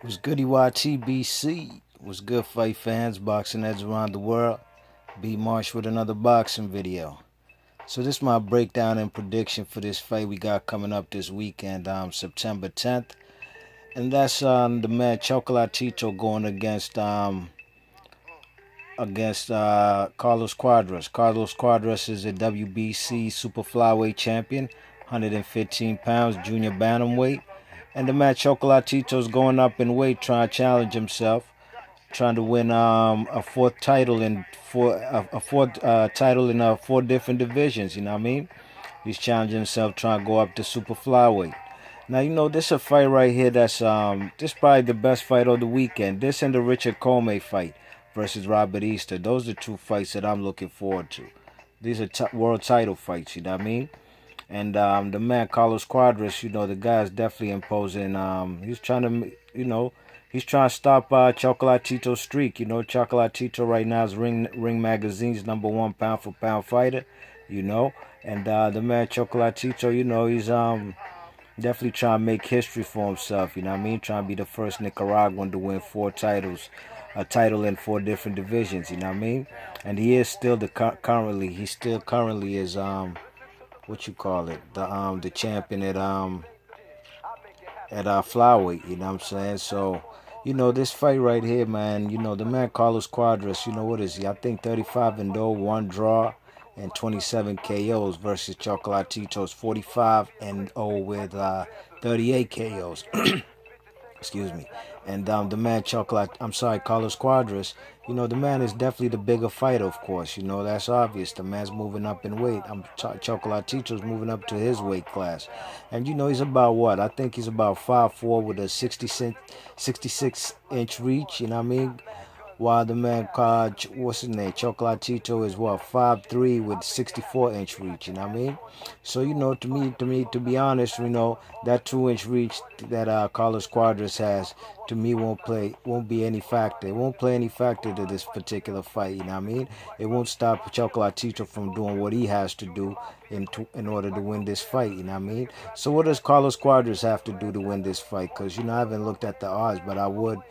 What's good, EYTBC? What's good, fight fans, boxing heads around the world? B Marsh with another boxing video. So this is my breakdown and prediction for this fight we got coming up this weekend, September 10th, and that's the man Chocolatito going against Carlos Cuedras. Carlos Cuedras is a WBC super flyweight champion, 115 pounds, junior bantamweight. And the man Chocolatito's going up in weight, trying to challenge himself, trying to win a fourth title in four different divisions. You know what I mean? He's challenging himself, trying to go up to super flyweight. Now this is a fight right here this is probably the best fight of the weekend. This and the Richard Comey fight versus Robert Easter. Those are two fights that I'm looking forward to. These are world title fights. You know what I mean? And the man Carlos Cuadras, the guy is definitely imposing. He's trying to, he's trying to stop Chocolatito's streak. Chocolatito right now is Ring Magazine's #1 pound for pound fighter. And the man Chocolatito, he's definitely trying to make history for himself. You know what I mean? Trying to be the first Nicaraguan to win 4 titles, a title in 4 different divisions. You know what I mean? And he is still currently is what you call it, the champion at flyweight. You know what I'm saying? So this fight right here, man. The man Carlos Cuadras. What is he? I think 35-0, 1 draw, and 27 KOs versus Chocolatito's 45-0 with 38 KOs. Excuse me. And the man Carlos Cuadras, the man is definitely the bigger fighter, of course. That's obvious. The man's moving up in weight. Chocolatito's moving up to his weight class. And he's about what? I think he's about 5'4" with a 66-inch reach, you know what I mean? While the man what's his name? Chocolatito is what, 5'3" with 64-inch reach, you know what I mean? So, to be honest, that 2-inch reach that Carlos Cuadras has, to me, won't be any factor. It won't play any factor to this particular fight, you know what I mean? It won't stop Chocolatito from doing what he has to do in order to win this fight, you know what I mean? So what does Carlos Cuadras have to do to win this fight? Because, I haven't looked at the odds, but I would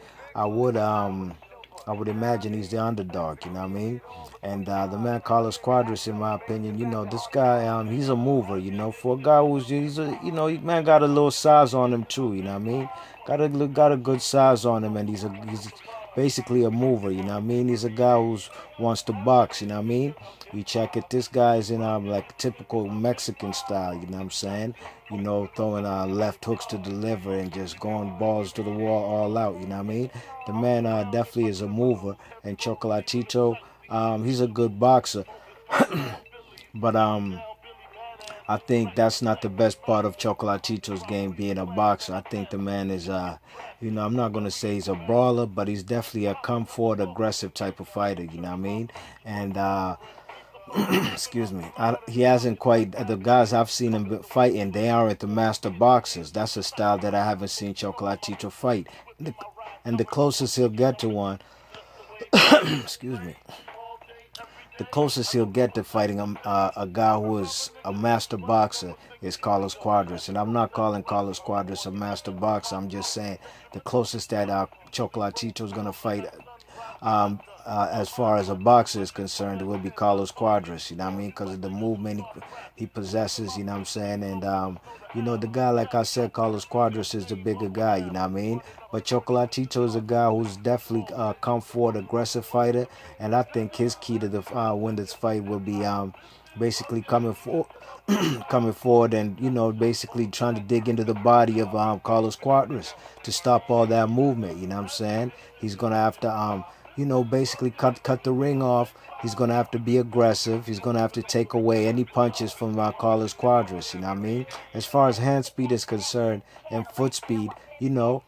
imagine he's the underdog, you know what I mean? And the man Carlos Cuadras, in my opinion, this guy, he's a mover, for a guy man got a little size on him too, you know what I mean? Got a good size on him, and he's basically a mover, you know what I mean? He's a guy who wants to box, you know what I mean? You check it, this guy's in like typical Mexican style, you know what I'm saying? Throwing left hooks to deliver and just going balls to the wall all out, you know what I mean? The man definitely is a mover, and Chocolatito, he's a good boxer, but I think that's not the best part of Chocolatito's game, being a boxer. I think the man is, I'm not going to say he's a brawler, but he's definitely a come forward, aggressive type of fighter, you know what I mean? And, excuse me, he hasn't quite, the guys I've seen him fighting, they aren't the master boxers. That's a style that I haven't seen Chocolatito fight. And the closest he'll get to one, excuse me, the closest he'll get to fighting a guy who is a master boxer is Carlos Cuadras. And I'm not calling Carlos Cuadras a master boxer. I'm just saying the closest that Chocolatito is going to fight as far as a boxer is concerned, it will be Carlos Cuadras, you know what I mean? Because of the movement he possesses, you know what I'm saying? And, the guy, like I said, Carlos Cuadras is the bigger guy, you know what I mean? But Chocolatito is a guy who's definitely come forward, aggressive fighter. And I think his key to the win this fight will be basically coming forward and, basically trying to dig into the body of Carlos Cuadras to stop all that movement, you know what I'm saying? He's going to have to basically cut the ring off. He's going to have to be aggressive. He's going to have to take away any punches from Carlos Cuadras, you know what I mean? As far as hand speed is concerned and foot speed, we're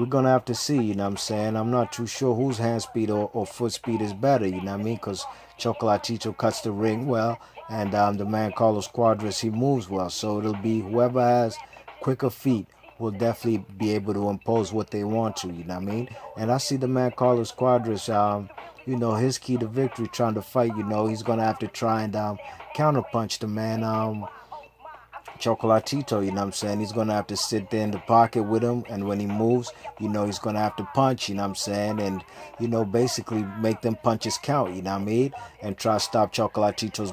going to have to see, you know what I'm saying? I'm not too sure whose hand speed or foot speed is better, you know what I mean? Because Chocolatito cuts the ring well, and the man Carlos Cuadras, he moves well. So it'll be whoever has quicker feet will definitely be able to impose what they want to, you know what I mean? And I see the man Carlos Cuadras, his key to victory trying to fight, he's going to have to try and counterpunch the man Chocolatito, you know what I'm saying? He's going to have to sit there in the pocket with him, and when he moves, he's going to have to punch, you know what I'm saying? And, basically make them punches count, you know what I mean? And try to stop Chocolatito's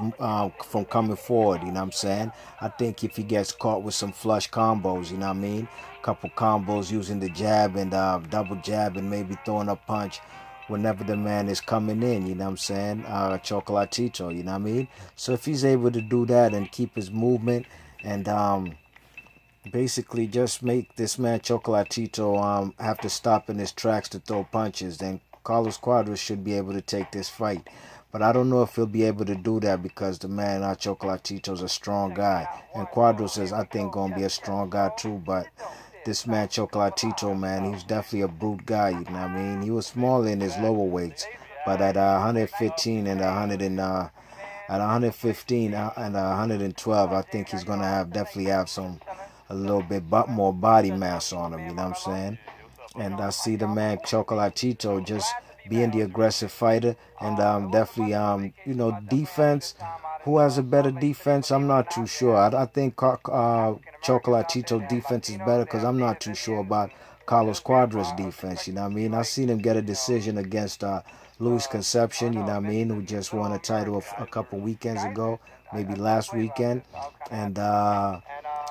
from coming forward, you know what I'm saying? I think if he gets caught with some flush combos, you know what I mean? Couple combos using the jab and double jab and maybe throwing a punch whenever the man is coming in, you know what I'm saying? Chocolatito, you know what I mean? So if he's able to do that and keep his movement and basically just make this man Chocolatito have to stop in his tracks to throw punches, then Carlos Cuadras should be able to take this fight. But I don't know if he'll be able to do that because the man Chocolatito's a strong guy. And Cuadras is, I think, going to be a strong guy too. But this man Chocolatito, man, he's definitely a brute guy, you know what I mean? He was small in his lower weights. But at 115 and 100 and at 115 and 112, I think he's gonna definitely have a little bit more body mass on him. You know what I'm saying? And I see the man Chocolatito just being the aggressive fighter, and definitely defense. Who has a better defense? I'm not too sure. I think Chocolatito defense is better because I'm not too sure about Carlos Cuadras defense. You know what I mean? I seen him get a decision against Luis Concepcion. You know what I mean? Who just won a title a couple weekends ago, maybe last weekend, and.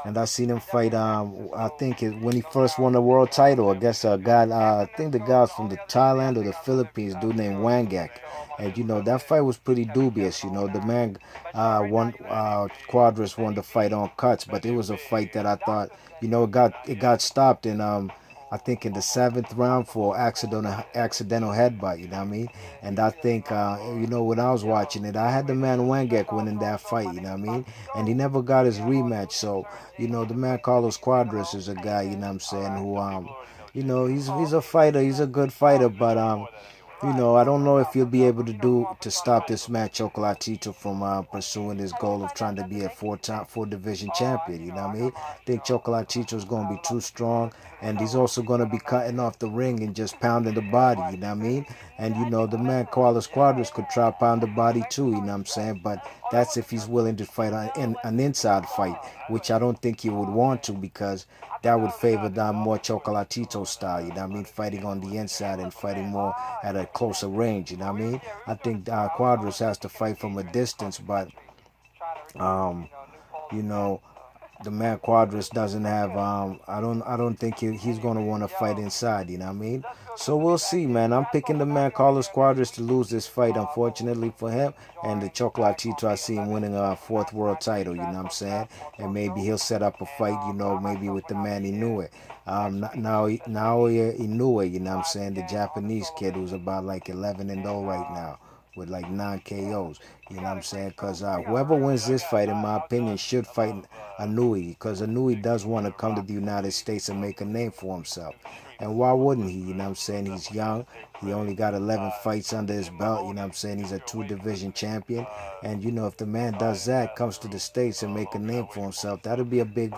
I seen him fight. I think when he first won the world title against a guy. I think the guy was from the Thailand or the Philippines, dude named Wangek. And that fight was pretty dubious. The man won. Cuadras won the fight on cuts, but it was a fight that I thought, it got stopped in I think in the seventh round for accidental headbutt. You know what I mean? And I think when I was watching it, I had the man Wangek winning that fight. You know what I mean? And he never got his rematch. So the man Carlos Cuadras is a guy. You know what I'm saying? Who he's a fighter. He's a good fighter, but I don't know if he'll be able to stop this man Chocolatito from pursuing his goal of trying to be a four division champion. You know what I mean? I think Chocolatito is going to be too strong, and he's also going to be cutting off the ring and just pounding the body. You know what I mean? And the man Carlos Cuadras could try to pound the body too. You know what I'm saying? But that's if he's willing to fight an inside fight, which I don't think he would want to because that would favor more Chocolatito style, you know what I mean? Fighting on the inside and fighting more at a closer range, you know what I mean? I think Cuadras has to fight from a distance, but, you know, the man Cuadras doesn't have. I don't think he's gonna want to fight inside. You know what I mean? So we'll see, man. I'm picking the man Carlos Cuadras to lose this fight, unfortunately for him. And the Chocolatito, I see him winning a fourth world title. You know what I'm saying? And maybe he'll set up a fight. Maybe with the man Inoue. Naoya Inoue. You know what I'm saying? The Japanese kid who's about like 11-0 right now with like 9 KOs. You know what I'm saying? Because whoever wins this fight, in my opinion, should fight Anui. Because Anui does want to come to the United States and make a name for himself. And why wouldn't he? You know what I'm saying? He's young. He only got 11 fights under his belt. You know what I'm saying? He's a 2-division champion. And, if the man does that, comes to the States and make a name for himself, that'll be a big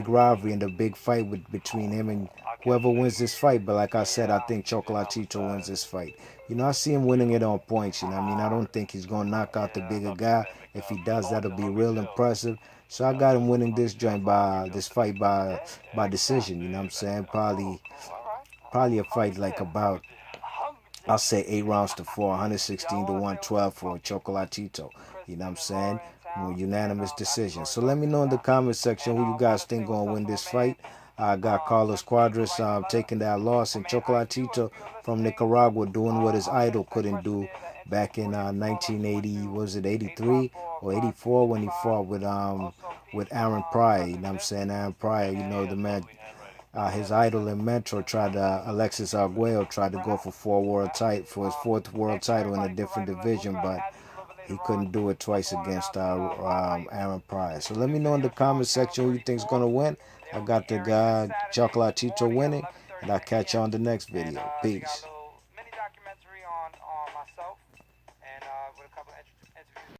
rivalry and a big fight between him and whoever wins this fight. But like I said, I think Chocolatito wins this fight. I see him winning it on points. You know what I mean? I don't think he's going to knock out the bigger guy. If he does, that'll be real impressive. So I got him winning this fight by decision. You know what I'm saying? Probably a fight like about, I'll say 8 rounds to 4, 116 to 112 for Chocolatito. You know what I'm saying? Unanimous decision. So let me know in the comment section who you guys think going to win this fight. I got Carlos Cuadras taking that loss, and Chocolatito from Nicaragua doing what his idol couldn't do back in 1980, was it 83 or 84 when he fought with Aaron Pryor. You know what I'm saying? Aaron Pryor, the man, his idol and mentor Alexis Arguello tried to go for his fourth world title in a different division, but he couldn't do it twice against Aaron Pryor. So let me know in the comment section who you think's gonna win. I got the guy Chocolatito winning, and I'll catch you on the next video. Peace.